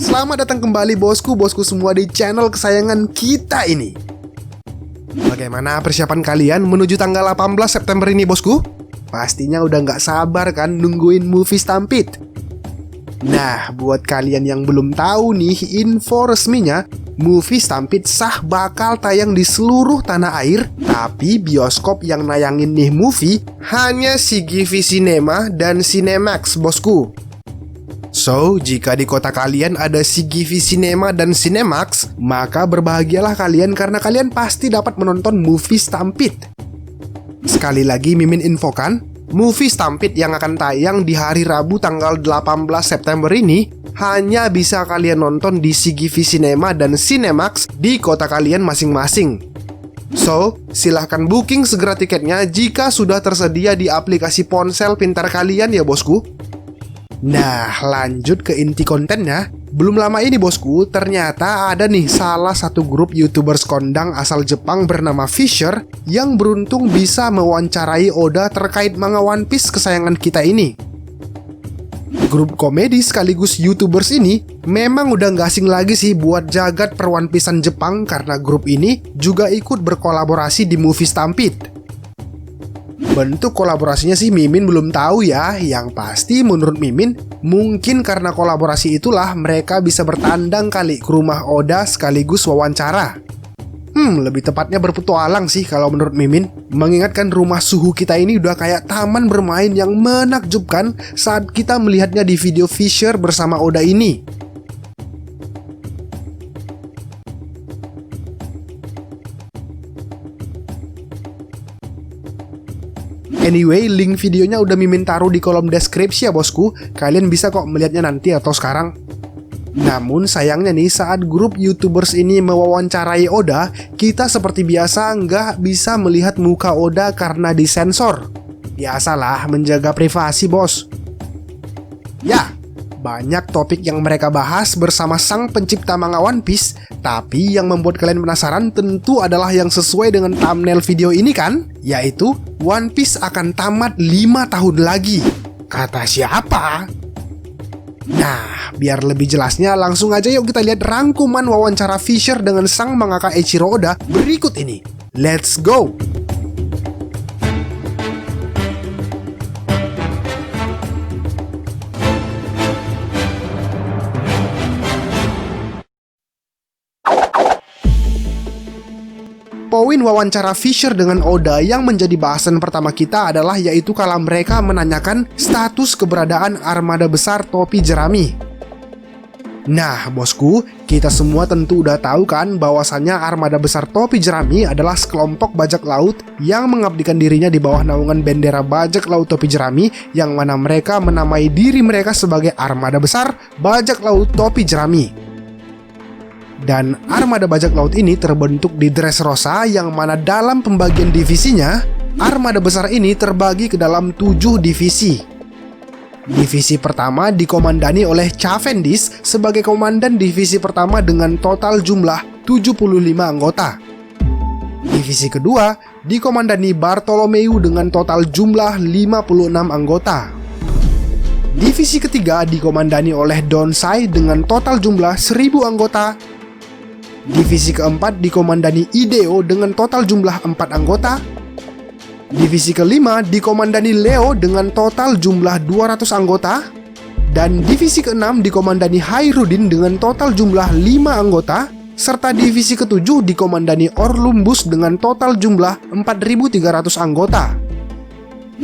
Selamat datang kembali bosku semua di channel kesayangan kita ini. Bagaimana persiapan kalian menuju tanggal 18 September ini bosku? Pastinya udah nggak sabar kan nungguin movie Stampede. Nah, buat kalian yang belum tahu nih, info resminya movie Stampede sah bakal tayang di seluruh tanah air. Tapi bioskop yang nayangin nih movie hanya CGV Cinema dan Cinemax bosku. So, jika di kota kalian ada CGV Cinema dan Cinemax, maka berbahagialah kalian karena kalian pasti dapat menonton movie Stampede. Sekali lagi Mimin infokan, movie Stampede yang akan tayang di hari Rabu tanggal 18 September ini hanya bisa kalian nonton di CGV Cinema dan Cinemax di kota kalian masing-masing. So, silahkan booking segera tiketnya jika sudah tersedia di aplikasi ponsel pintar kalian ya bosku. Nah, lanjut ke inti kontennya. Belum lama ini bosku, ternyata ada nih salah satu grup YouTubers kondang asal Jepang bernama Fisher yang beruntung bisa mewawancarai Oda terkait manga One Piece kesayangan kita ini. Grup komedi sekaligus YouTubers ini memang udah gak asing lagi sih buat jagat per One Piece-an Jepang karena grup ini juga ikut berkolaborasi di movie Stampede. Bentuk kolaborasinya sih Mimin belum tahu ya. Yang pasti menurut Mimin, mungkin karena kolaborasi itulah mereka bisa bertandang kali ke rumah Oda sekaligus wawancara. Lebih tepatnya berpetualang sih kalau menurut Mimin. Mengingatkan rumah suhu kita ini udah kayak taman bermain yang menakjubkan saat kita melihatnya di video Fisher bersama Oda ini. Anyway, link videonya udah Mimin taruh di kolom deskripsi ya bosku. Kalian bisa kok melihatnya nanti atau sekarang. Namun sayangnya nih, saat grup YouTubers ini mewawancarai Oda, kita seperti biasa nggak bisa melihat muka Oda karena disensor. Biasalah, menjaga privasi bos. Ya, banyak topik yang mereka bahas bersama sang pencipta manga One Piece. Tapi yang membuat kalian penasaran tentu adalah yang sesuai dengan thumbnail video ini kan? Yaitu One Piece akan tamat 5 tahun lagi. Kata siapa? Nah, biar lebih jelasnya langsung aja yuk kita lihat rangkuman wawancara Fisher dengan sang mangaka Eiichiro Oda berikut ini. Let's go! Poin wawancara Fisher dengan Oda yang menjadi bahasan pertama kita adalah yaitu kala mereka menanyakan status keberadaan armada besar topi jerami. Nah bosku, kita semua tentu udah tahu kan bahwasannya armada besar topi jerami adalah sekelompok bajak laut yang mengabdikan dirinya di bawah naungan bendera bajak laut topi jerami, yang mana mereka menamai diri mereka sebagai armada besar bajak laut topi jerami. Dan armada bajak laut ini terbentuk di Dressrosa, yang mana dalam pembagian divisinya, armada besar ini terbagi ke dalam 7 divisi. Divisi pertama dikomandani oleh Cavendish sebagai komandan divisi pertama dengan total jumlah 75 anggota. Divisi kedua dikomandani Bartolomeu dengan total jumlah 56 anggota. Divisi ketiga dikomandani oleh Donsai dengan total jumlah 1000 anggota. Divisi keempat dikomandani Ideo dengan total jumlah 4 anggota. Divisi kelima dikomandani Leo dengan total jumlah 200 anggota. Dan divisi keenam dikomandani Hairudin dengan total jumlah 5 anggota. Serta divisi ketujuh dikomandani Orlumbus dengan total jumlah 4.300 anggota.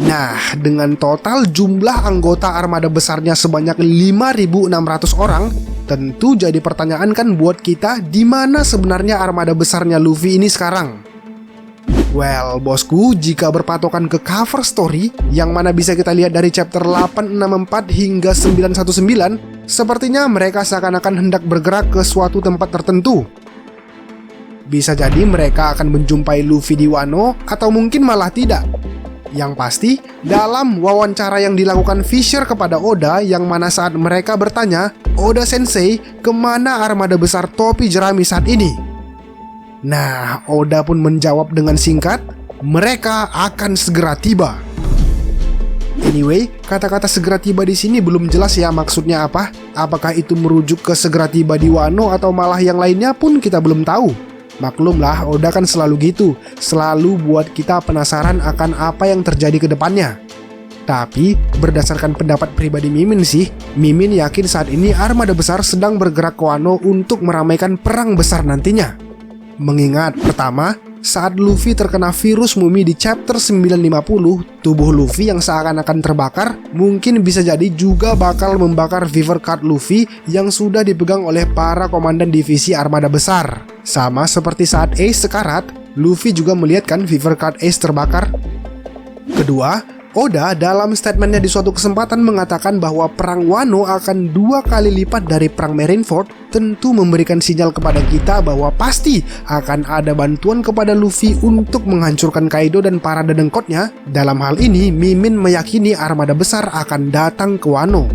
Nah, dengan total jumlah anggota armada besarnya sebanyak 5.600 orang, tentu jadi pertanyaan kan buat kita, di mana sebenarnya armada besarnya Luffy ini sekarang? Well, bosku, jika berpatokan ke cover story yang mana bisa kita lihat dari chapter 864 hingga 919, sepertinya mereka seakan-akan hendak bergerak ke suatu tempat tertentu. Bisa jadi mereka akan menjumpai Luffy di Wano, atau mungkin malah tidak. Yang pasti, dalam wawancara yang dilakukan Fisher kepada Oda, yang mana saat mereka bertanya, Oda Sensei, kemana armada besar topi jerami saat ini? Nah, Oda pun menjawab dengan singkat, mereka akan segera tiba. Anyway, kata-kata segera tiba di sini belum jelas ya maksudnya apa. Apakah itu merujuk ke segera tiba di Wano atau malah yang lainnya pun kita belum tahu. Maklumlah, Oda kan selalu gitu, selalu buat kita penasaran akan apa yang terjadi ke depannya. Tapi, berdasarkan pendapat pribadi Mimin sih, Mimin yakin saat ini armada besar sedang bergerak ke Wano untuk meramaikan perang besar nantinya. Mengingat, pertama, saat Luffy terkena virus mumi di chapter 950, tubuh Luffy yang seakan-akan terbakar mungkin bisa jadi juga bakal membakar Viver Card Luffy yang sudah dipegang oleh para komandan divisi armada besar. Sama seperti saat Ace sekarat, Luffy juga melihat kan Viver Card Ace terbakar. Kedua, Oda dalam statementnya di suatu kesempatan mengatakan bahwa perang Wano akan 2 kali lipat dari perang Marineford, tentu memberikan sinyal kepada kita bahwa pasti akan ada bantuan kepada Luffy untuk menghancurkan Kaido dan para dedengkotnya. Dalam hal ini, Mimin meyakini armada besar akan datang ke Wano.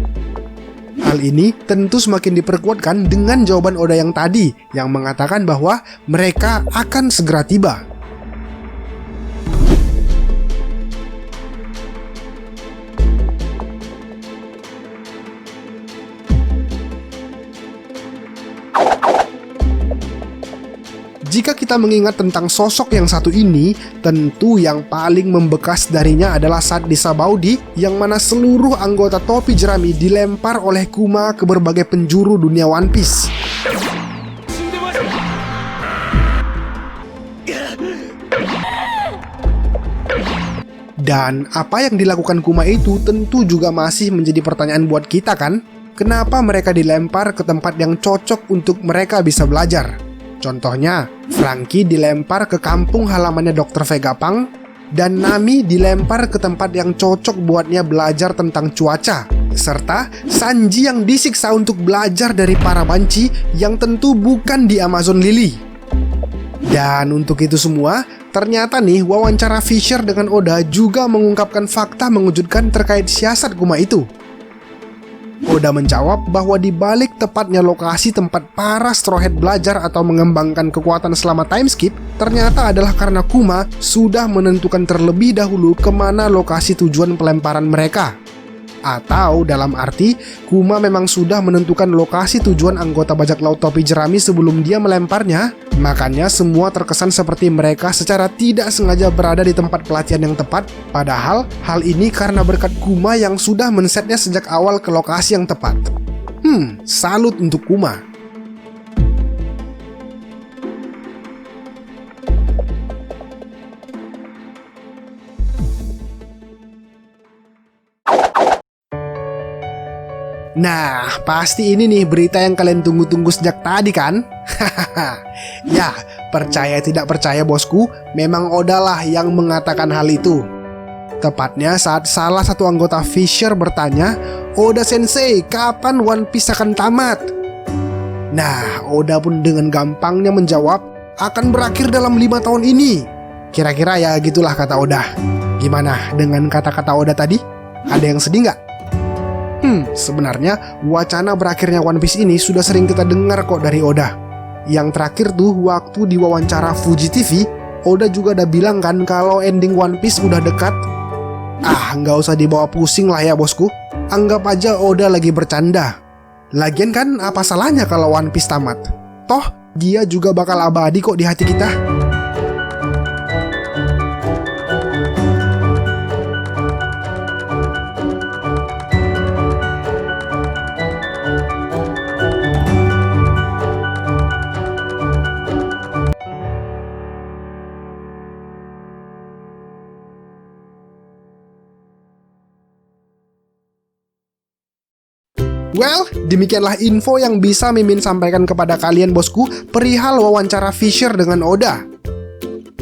Hal ini tentu semakin diperkuatkan dengan jawaban Oda yang tadi, yang mengatakan bahwa mereka akan segera tiba. Jika kita mengingat tentang sosok yang satu ini, tentu yang paling membekas darinya adalah saat di Sabaudi, yang mana seluruh anggota topi jerami dilempar oleh Kuma ke berbagai penjuru dunia One Piece. Dan apa yang dilakukan Kuma itu tentu juga masih menjadi pertanyaan buat kita kan? Kenapa mereka dilempar ke tempat yang cocok untuk mereka bisa belajar? Contohnya, Franky dilempar ke kampung halamannya Dr. Vegapunk, dan Nami dilempar ke tempat yang cocok buatnya belajar tentang cuaca, serta Sanji yang disiksa untuk belajar dari para banci yang tentu bukan di Amazon Lily. Dan untuk itu semua, ternyata nih wawancara Fisher dengan Oda juga mengungkapkan fakta mengejutkan terkait siasat Kuma itu. Oda menjawab bahwa di balik tepatnya lokasi tempat para Straw Hat belajar atau mengembangkan kekuatan selama time skip, ternyata adalah karena Kuma sudah menentukan terlebih dahulu kemana lokasi tujuan pelemparan mereka. Atau dalam arti, Kuma memang sudah menentukan lokasi tujuan anggota bajak laut topi jerami sebelum dia melemparnya. Makanya semua terkesan seperti mereka secara tidak sengaja berada di tempat pelatihan yang tepat. Padahal hal ini karena berkat Kuma yang sudah men-setnya sejak awal ke lokasi yang tepat. Salut untuk Kuma. Nah, pasti ini nih berita yang kalian tunggu-tunggu sejak tadi kan? Ya, percaya tidak percaya bosku, memang Oda lah yang mengatakan hal itu. Tepatnya saat salah satu anggota Fisher bertanya, "Oda Sensei, kapan One Piece akan tamat?" Nah, Oda pun dengan gampangnya menjawab, "Akan berakhir dalam 5 tahun ini." Kira-kira ya gitulah kata Oda. Gimana dengan kata-kata Oda tadi? Ada yang sedih nggak? Sebenarnya wacana berakhirnya One Piece ini sudah sering kita dengar kok dari Oda. Yang terakhir tuh waktu di wawancara Fuji TV, Oda juga udah bilang kan kalau ending One Piece udah dekat. Nggak usah dibawa pusing lah ya bosku. Anggap aja Oda lagi bercanda. Lagian kan apa salahnya kalau One Piece tamat? Toh dia juga bakal abadi kok di hati kita. Well, demikianlah info yang bisa Mimin sampaikan kepada kalian bosku perihal wawancara Fisher dengan Oda.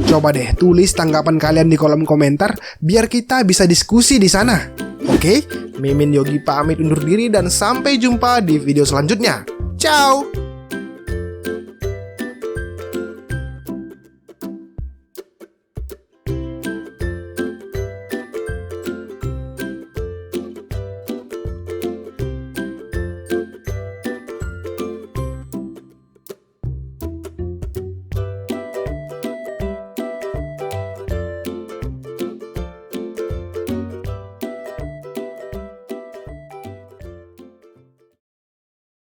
Coba deh tulis tanggapan kalian di kolom komentar biar kita bisa diskusi di sana. Oke, Mimin Yogi pamit undur diri dan sampai jumpa di video selanjutnya. Ciao!